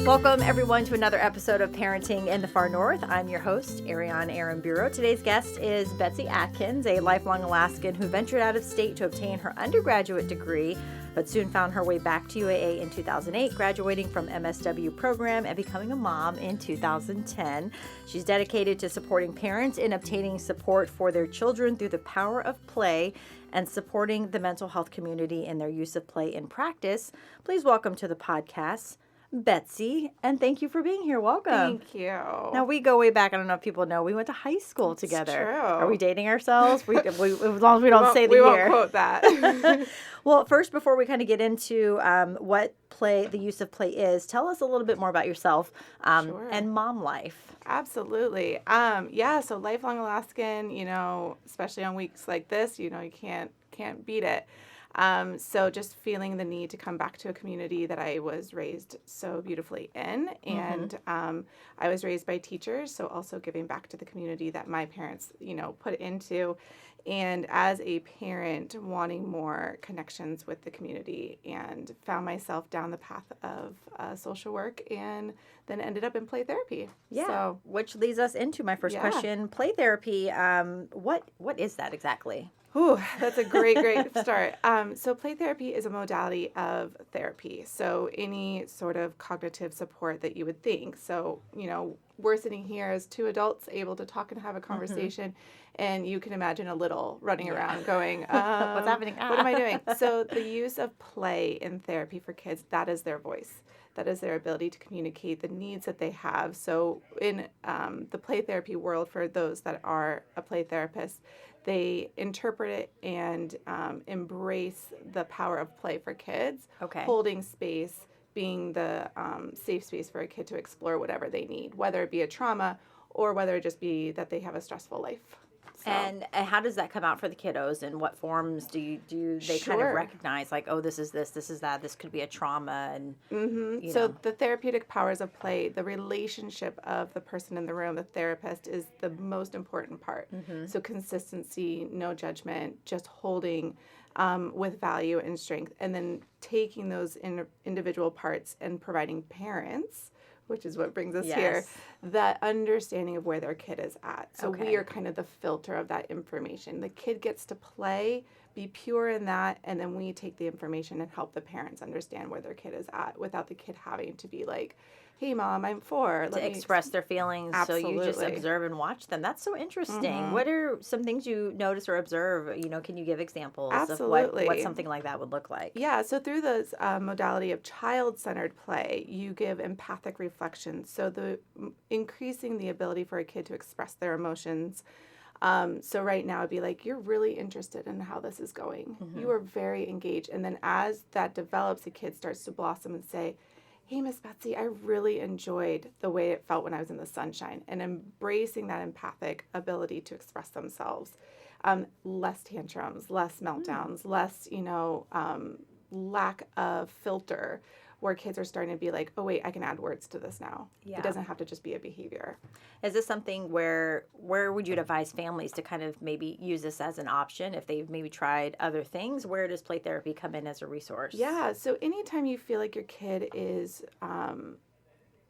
Welcome, everyone, to another episode of Parenting in the Far North. I'm your host, Ariane Arambureau. Today's guest is Betsy Atkins, a lifelong Alaskan who ventured out of state to obtain her undergraduate degree, but soon found her way back to UAA in 2008, graduating from MSW program and becoming a mom in 2010. She's dedicated to supporting parents in obtaining support for their children through the power of play and supporting the mental health community in their use of play in practice. Please welcome to the podcast, Betsy, and thank you for being here. Welcome. Thank you. Now, we go way back. I don't know if people know. We went to high school together. It's true. Are we dating ourselves? As long as we don't say the year. We won't quote that. Well, first, before we kind of get into what the use of play is, tell us a little bit more about yourself Sure. and mom life. Absolutely. So lifelong Alaskan, especially on weeks like this, you can't beat it. So just feeling the need to come back to a community that I was raised so beautifully in. And I was raised by teachers, so also giving back to the community that my parents, put into. And as a parent, wanting more connections with the community, and found myself down the path of social work, and then ended up in play therapy. Yeah, So, which leads us into my first question. Play therapy, what is that exactly? Ooh, that's a great start. So play therapy is a modality of therapy. So any sort of cognitive support that you would think. So, we're sitting here as two adults able to talk and have a conversation, and you can imagine a little running around going, What's happening? What am I doing? So the use of play in therapy for kids, that is their voice. That is their ability to communicate the needs that they have. So in the play therapy world, for those that are a play therapist, they interpret it and embrace the power of play for kids, holding space, being the safe space for a kid to explore whatever they need, whether it be a trauma or whether it just be that they have a stressful life. So. And how does that come out for the kiddos? In what forms do they kind of recognize, like, oh, this is this is that, this could be a trauma? And So the therapeutic powers of play, the relationship of the person in the room, the therapist, is the most important part. So consistency, no judgment, just holding with value and strength, and then taking those individual parts and providing parents, which is what brings us here, that understanding of where their kid is at. So we are kind of the filter of that information. The kid gets to play, be pure in that, and then we take the information and help the parents understand where their kid is at without the kid having to be like, hey, Mom, I'm 4. To express their feelings. Absolutely. So you just observe and watch them. That's so interesting. What are some things you notice or observe? Can you give examples of what something like that would look like? Yeah, so through this modality of child-centered play, you give empathic reflection. So increasing the ability for a kid to express their emotions. So right now it'd be like, you're really interested in how this is going. You are very engaged. And then as that develops, the kid starts to blossom and say, hey, Miss Betsy, I really enjoyed the way it felt when I was in the sunshine, and embracing that empathic ability to express themselves. Less tantrums, less meltdowns, less, lack of filter, where kids are starting to be like, oh, wait, I can add words to this now. Yeah. It doesn't have to just be a behavior. Is this something where would you advise families to kind of maybe use this as an option if they've maybe tried other things? Where does play therapy come in as a resource? Yeah, so anytime you feel like your kid is,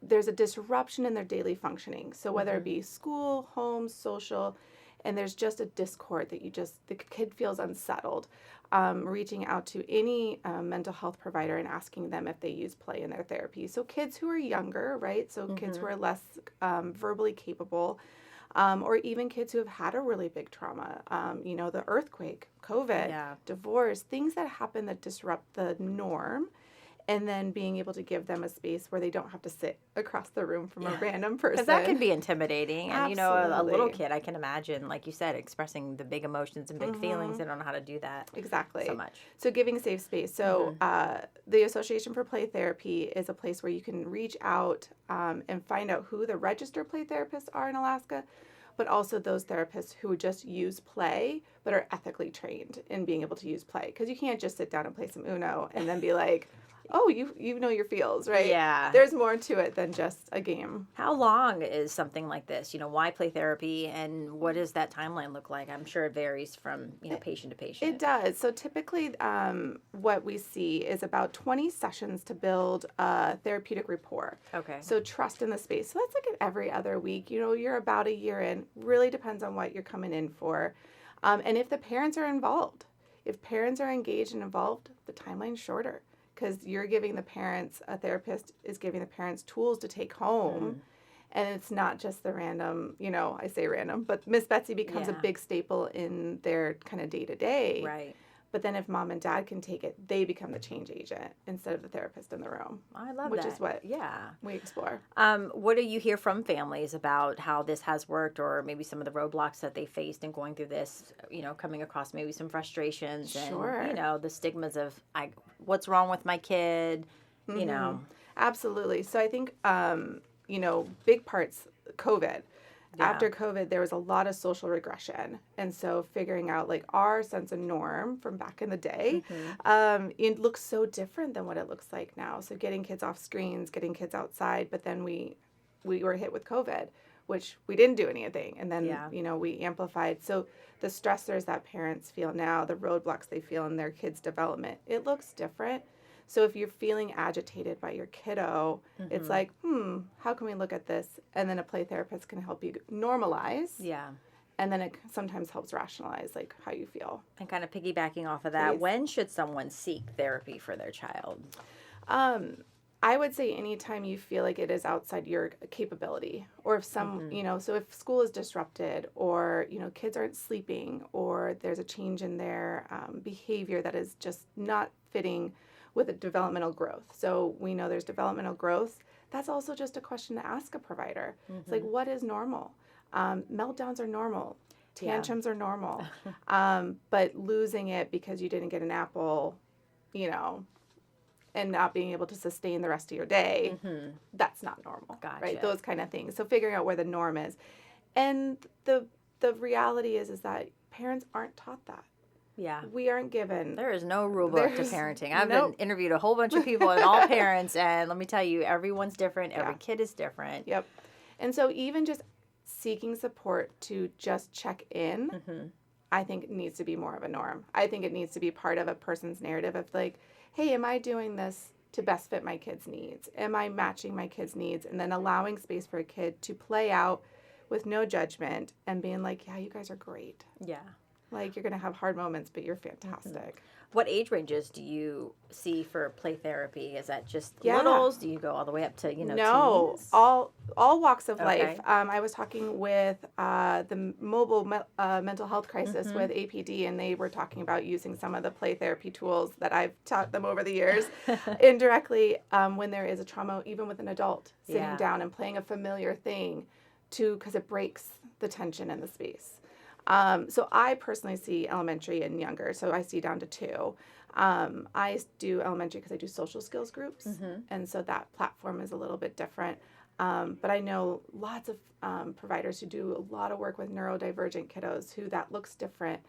there's a disruption in their daily functioning. So whether it be school, home, social, and there's just a discord that the kid feels unsettled, reaching out to any mental health provider and asking them if they use play in their therapy. So kids who are younger, right? So kids who are less verbally capable, or even kids who have had a really big trauma, the earthquake, COVID, divorce, things that happen that disrupt the norm. And then being able to give them a space where they don't have to sit across the room from a random person. Because that can be intimidating. And, Absolutely. A little kid, I can imagine, like you said, expressing the big emotions and big feelings. They don't know how to do that so much. So giving a safe space. So the Association for Play Therapy is a place where you can reach out and find out who the registered play therapists are in Alaska, but also those therapists who just use play but are ethically trained in being able to use play. Because you can't just sit down and play some Uno and then be like, oh, you know your feels, right? Yeah. There's more to it than just a game. How long is something like this? Why play therapy, and what does that timeline look like? I'm sure it varies from, patient to patient. It does. So typically what we see is about 20 sessions to build a therapeutic rapport. Okay. So trust in the space. So that's like every other week. You're about a year in. Really depends on what you're coming in for. And if the parents are involved. If parents are engaged and involved, the timeline's shorter because you're giving the parents, a therapist is giving the parents tools to take home. And it's not just the random, I say random, but Miss Betsy becomes a big staple in their kind of day-to-day. Right. But then if mom and dad can take it, they become the change agent instead of the therapist in the room. I love which that. Which is what yeah. we explore. What do you hear from families about how this has worked, or maybe some of the roadblocks that they faced in going through this, coming across maybe some frustrations Sure. and, the stigmas of what's wrong with my kid, Absolutely. So I think, big parts, COVID. Yeah. After COVID, there was a lot of social regression. And so figuring out like our sense of norm from back in the day, it looks so different than what it looks like now. So getting kids off screens, getting kids outside, but then we were hit with COVID, which we didn't do anything. And then, we amplified. So the stressors that parents feel now, the roadblocks they feel in their kids' development, it looks different. So if you're feeling agitated by your kiddo, it's like, how can we look at this? And then a play therapist can help you normalize. Yeah. And then it sometimes helps rationalize like how you feel. And kind of piggybacking off of that, Please. when should someone seek therapy for their child? I would say anytime you feel like it is outside your capability, or if so if school is disrupted, or, kids aren't sleeping, or there's a change in their behavior that is just not fitting with a developmental growth. So we know there's developmental growth. That's also just a question to ask a provider. It's like, what is normal? Meltdowns are normal. Tantrums are normal. But losing it because you didn't get an apple, and not being able to sustain the rest of your day, that's not normal. Gotcha. Right? Those kind of things. So figuring out where the norm is. And the reality is that parents aren't taught that. Yeah. We aren't given. There is no rule book to parenting. I've been interviewed a whole bunch of people and all parents, and let me tell you, everyone's different. Every kid is different. Yep. And so even just seeking support to just check in, I think it needs to be more of a norm. I think it needs to be part of a person's narrative of like, hey, am I doing this to best fit my kid's needs? Am I matching my kid's needs? And then allowing space for a kid to play out with no judgment and being like, yeah, you guys are great. Yeah. Like, you're going to have hard moments, but you're fantastic. What age ranges do you see for play therapy? Is that just littles? Do you go all the way up to, No, teens? all walks of life. I was talking with the mobile mental health crisis with APD, and they were talking about using some of the play therapy tools that I've taught them over the years indirectly when there is a trauma, even with an adult, sitting down and playing a familiar thing because it breaks the tension in the space. So I personally see elementary and younger, so I see down to 2. I do elementary because I do social skills groups, and so that platform is a little bit different. But I know lots of providers who do a lot of work with neurodivergent kiddos who that looks different,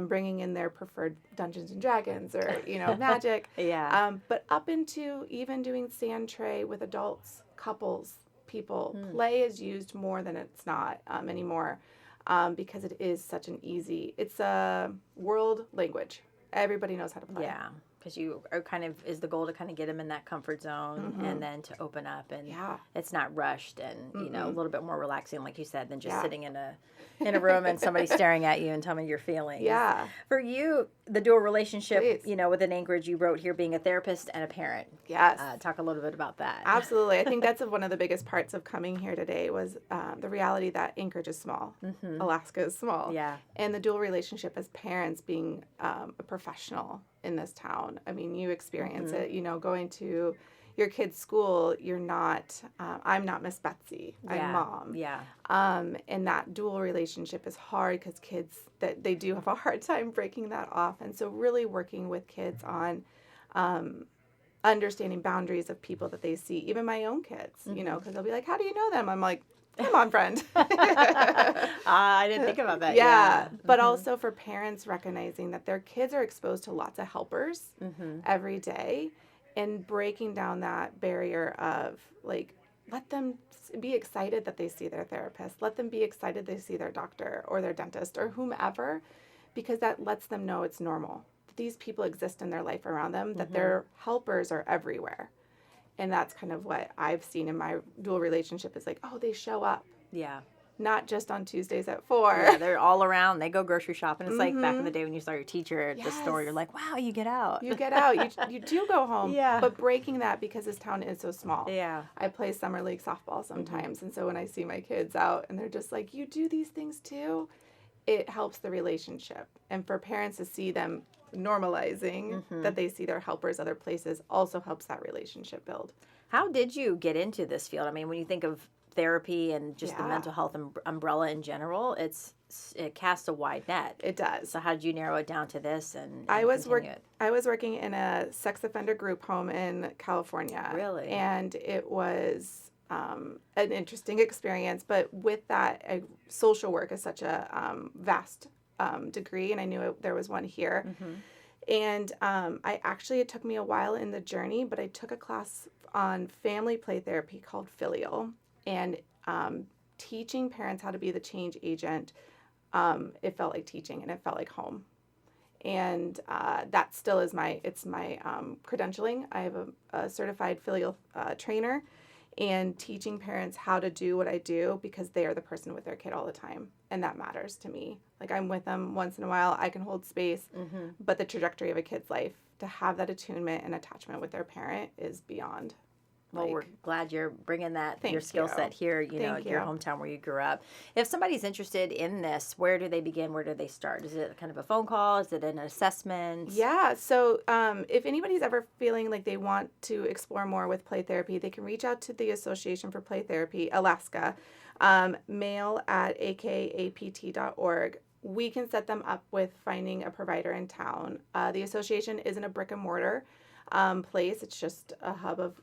bringing in their preferred Dungeons and Dragons or, magic. But up into even doing sand tray with adults, couples, people, play is used more than it's not anymore. Because it is such an it's a world language. Everybody knows how to play. Yeah, because you are is the goal to kind of get them in that comfort zone and then to open up, and it's not rushed and, a little bit more relaxing, like you said, than just sitting in a room and somebody staring at you and telling me your feelings. Yeah. For you, the dual relationship, Please. Within Anchorage, you wrote here being a therapist and a parent. Yes. Talk a little bit about that. Absolutely. I think that's one of the biggest parts of coming here today was the reality that Anchorage is small. Alaska is small. Yeah. And the dual relationship as parents being a professional in this town. I mean, you experience it, going to your kid's school, you're not, I'm not Miss Betsy, I'm mom. Yeah. And that dual relationship is hard because kids, that they do have a hard time breaking that off. And so really working with kids on understanding boundaries of people that they see, even my own kids, because they'll be like, how do you know them? I'm like, come on, friend. I didn't think about that. Yeah. But also for parents recognizing that their kids are exposed to lots of helpers every day. and breaking down that barrier of like, let them be excited that they see their therapist. Let them be excited they see their doctor or their dentist or whomever, because that lets them know it's normal. That these people exist in their life around them, that their helpers are everywhere. And that's kind of what I've seen in my dual relationship is like, oh, they show up. Yeah. Not just on Tuesdays at 4. Yeah, they're all around. They go grocery shopping. It's like back in the day when you saw your teacher at the store. You're like, wow, you get out. You get out. You do go home. Yeah. But breaking that because this town is so small. Yeah. I play summer league softball sometimes. And so when I see my kids out and they're just like, you do these things too, it helps the relationship. And for parents to see them normalizing that they see their helpers other places also helps that relationship build. How did you get into this field? I mean, when you think of therapy and just the mental health umbrella in general, it casts a wide net. It does. So how did you narrow it down to this and I was continue it? I was working in a sex offender group home in California. Really? And it was an interesting experience. But with that, social work is such a vast degree, and I knew there was one here. And it took me a while in the journey, but I took a class on family play therapy called Filial, and teaching parents how to be the change agent. It felt like teaching, and it felt like home. And that still is my credentialing. I have a certified Filial trainer, and teaching parents how to do what I do because they are the person with their kid all the time. And that matters to me. Like, I'm with them once in a while. I can hold space. But the trajectory of a kid's life, to have that attunement and attachment with their parent is beyond. Well, we're glad you're bringing that, your skill set here, your you. hometown where you grew up. If somebody's interested in this, where do they begin? Where do they start? Is it kind of a phone call? Is it an assessment? Yeah. So if anybody's ever feeling like they want to explore more with play therapy, they can reach out to the Association for Play Therapy, Alaska, mail@akapt.org. We can set them up with finding a provider in town. The association isn't a brick and mortar place. It's just a hub of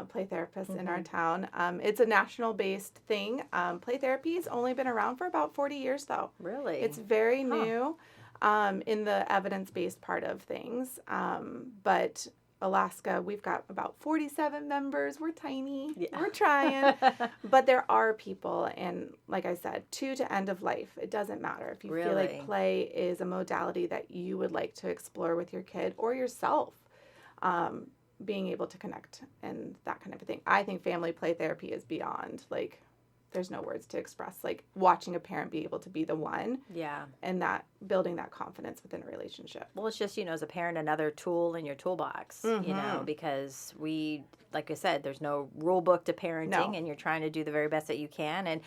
play therapists in our town. It's a national-based thing. Play therapy's only been around for about 40 years, though. Really? It's very new in the evidence-based part of things. But Alaska, we've got about 47 members. We're tiny. Yeah. We're trying. But there are people, and like I said, to end of life. It doesn't matter. If you feel like play is a modality that you would like to explore with your kid or yourself, being able to connect and that kind of a thing. I think family play therapy is beyond, like, there's no words to express, like, watching a parent be able to be the one. Yeah. And that building that confidence within a relationship. Well, it's just, as a parent, another tool in your toolbox, because like I said, there's no rule book to parenting, and you're trying to do the very best that you can. And,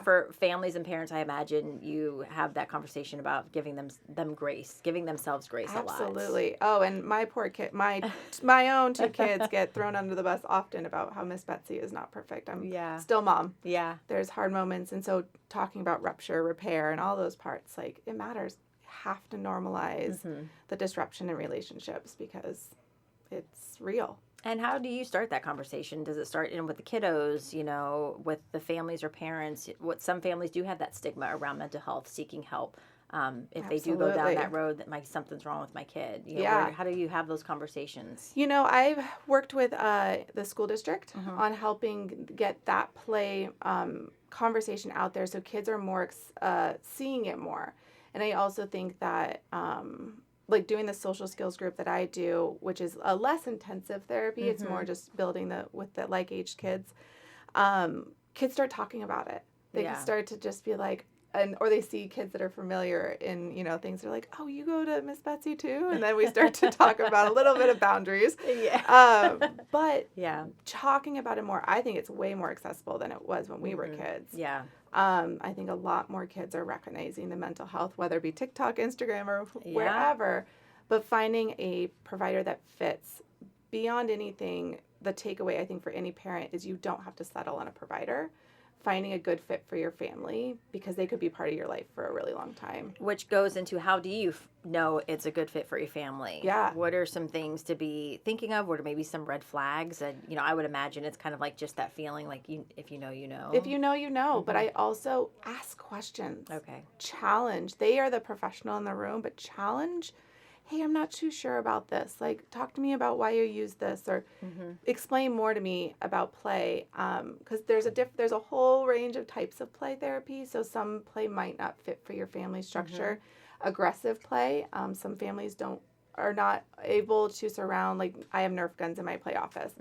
for families and parents, I imagine you have that conversation about giving them grace, giving themselves grace a lot. Absolutely. Oh, and my poor kid, my own 2 kids get thrown under the bus often about how Miss Betsy is not perfect. I'm still mom. Yeah. There's hard moments. And so talking about rupture, repair, and all those parts, like, it matters. You have to normalize the disruption in relationships because it's real. And how do you start that conversation? Does it start with the kiddos, with the families or parents? Some families do have that stigma around mental health, seeking help. If they do go down that road, that something's wrong with my kid. How do you have those conversations? I've worked with the school district on helping get that play conversation out there so kids are more seeing it more. And I also think that like doing the social skills group that I do, which is a less intensive therapy, it's more just building with the like-aged kids. Kids start talking about it. They can start to just be like, or they see kids that are familiar in, things. They're like, oh, you go to Miss Betsy too? And then we start to talk about a little bit of boundaries. But talking about it more, I think it's way more accessible than it was when we were kids. Yeah. I think a lot more kids are recognizing the mental health, whether it be TikTok, Instagram, or wherever, but finding a provider that fits. Beyond anything, the takeaway, I think, for any parent is you don't have to settle on a provider. Finding a good fit for your family because they could be part of your life for a really long time. Which goes into how do you know it's a good fit for your family? Yeah. What are some things to be thinking of? What are maybe some red flags? And, I would imagine it's kind of like just that feeling like if you know, you know. If you know, you know. But I also ask questions. Okay. Challenge. They are the professional in the room, but challenge. hey, I'm not too sure about this. Like, talk to me about why you use this, or explain more to me about play. Because there's a whole range of types of play therapy. So some play might not fit for your family structure. Aggressive play, some families are not able to surround, like I have Nerf guns in my play office.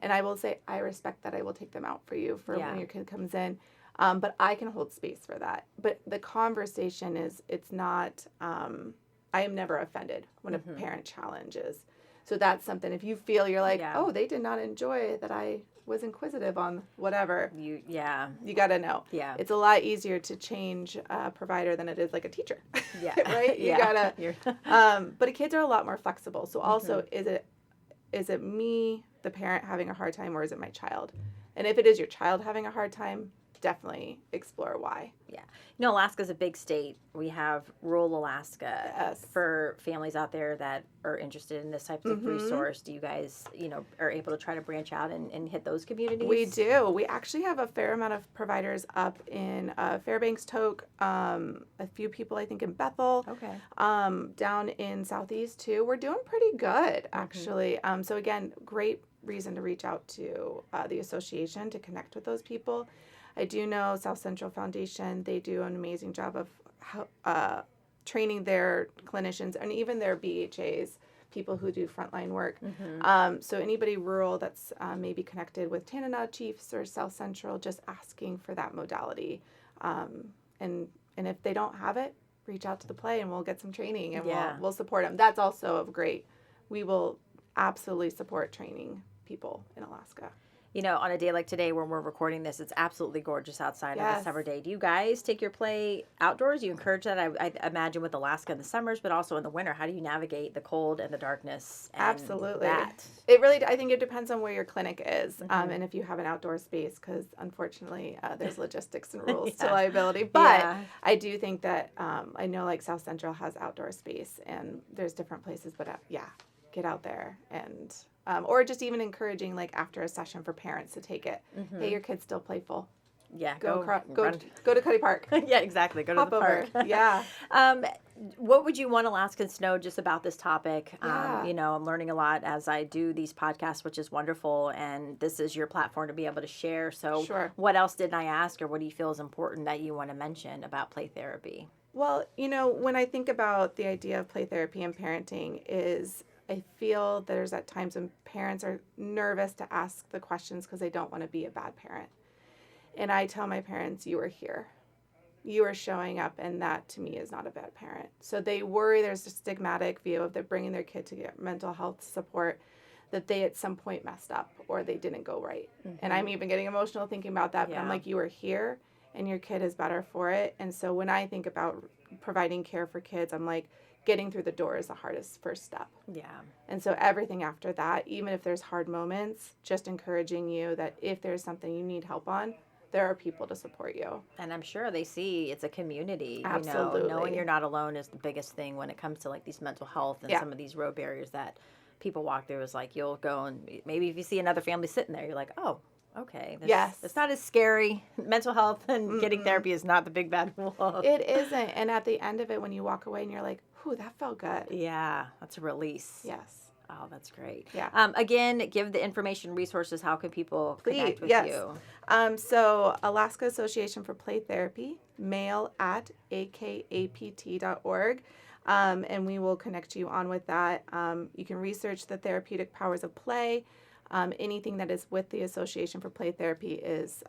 And I will say, I respect that. I will take them out for you for when your kid comes in. But I can hold space for that. But the conversation it's not, I am never offended when a parent challenges. So that's something, if you feel you're like, oh, they did not enjoy that I was inquisitive on whatever. You got to know. Yeah. It's a lot easier to change a provider than it is like a teacher. Yeah. Right? You got to, but kids are a lot more flexible. So also, is it me, the parent, having a hard time, or is it my child? And if it is your child having a hard time, definitely explore why. Yeah. You know, Alaska's a big state. We have rural Alaska. For families out there that are interested in this type of resource. Do you guys, are able to try to branch out and hit those communities? We do. We actually have a fair amount of providers up in Fairbanks, Tok, a few people, I think, in Bethel. Okay. Down in Southeast, too. We're doing pretty good, actually. So, again, great reason to reach out to the association to connect with those people. I do know South Central Foundation, they do an amazing job of training their clinicians and even their BHAs, people who do frontline work. So anybody rural that's maybe connected with Tanana Chiefs or South Central, just asking for that modality. And if they don't have it, reach out to the play and we'll get some training and we'll support them. That's also we will absolutely support training people in Alaska. On a day like today when we're recording this, it's absolutely gorgeous outside on a summer day. Do you guys take your play outdoors? Do you encourage that? I imagine with Alaska in the summers, but also in the winter. How do you navigate the cold and the darkness? And absolutely. It really, I think it depends on where your clinic is and if you have an outdoor space, because unfortunately there's logistics and rules to liability. But I do think that I know like South Central has outdoor space and there's different places, but get out there and... or just even encouraging, like, after a session for parents to take it. Hey, your kid's still playful. Yeah, go to Cuddy Park. Yeah, exactly. Go to the park. Yeah. What would you want Alaskans to know just about this topic? I'm learning a lot as I do these podcasts, which is wonderful, and this is your platform to be able to share. So what else didn't I ask, or what do you feel is important that you want to mention about play therapy? Well, when I think about the idea of play therapy and parenting I feel there's at times when parents are nervous to ask the questions because they don't want to be a bad parent. And I tell my parents, you are here. You are showing up, and that to me is not a bad parent. So they worry there's a stigmatic view of they're bringing their kid to get mental health support, that they at some point messed up or they didn't go right. And I'm even getting emotional thinking about that, but I'm like, you are here and your kid is better for it. And so when I think about providing care for kids, I'm like, getting through the door is the hardest first step. Yeah. And so everything after that, even if there's hard moments, just encouraging you that if there's something you need help on, there are people to support you. And I'm sure they see it's a community. Absolutely. Knowing you're not alone is the biggest thing when it comes to like these mental health and some of these road barriers that people walk through. Is like you'll go and maybe if you see another family sitting there, you're like, oh, okay. It's not as scary. Mental health and getting therapy is not the big bad wolf. It isn't. And at the end of it, when you walk away and you're like, ooh, that felt good. Yeah, that's a release. Yes. Oh, that's great. Yeah. Again, give the information, resources. How can people connect with you? So Alaska Association for Play Therapy, mail@akapt.org. And we will connect you on with that. You can research the therapeutic powers of play. Anything that is with the Association for Play Therapy is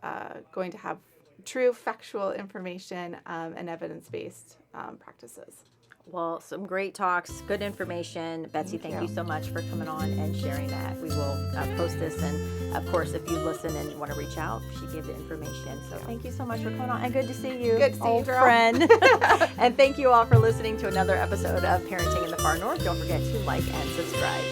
going to have true factual information and evidence-based practices. Well, some great talks, good information. Betsy, thank you so much for coming on and sharing that. We will post this. And, of course, if you listen and you want to reach out, she gave the information. So thank you so much for coming on. And good to see you, good to see old friend. And thank you all for listening to another episode of Parenting in the Far North. Don't forget to like and subscribe.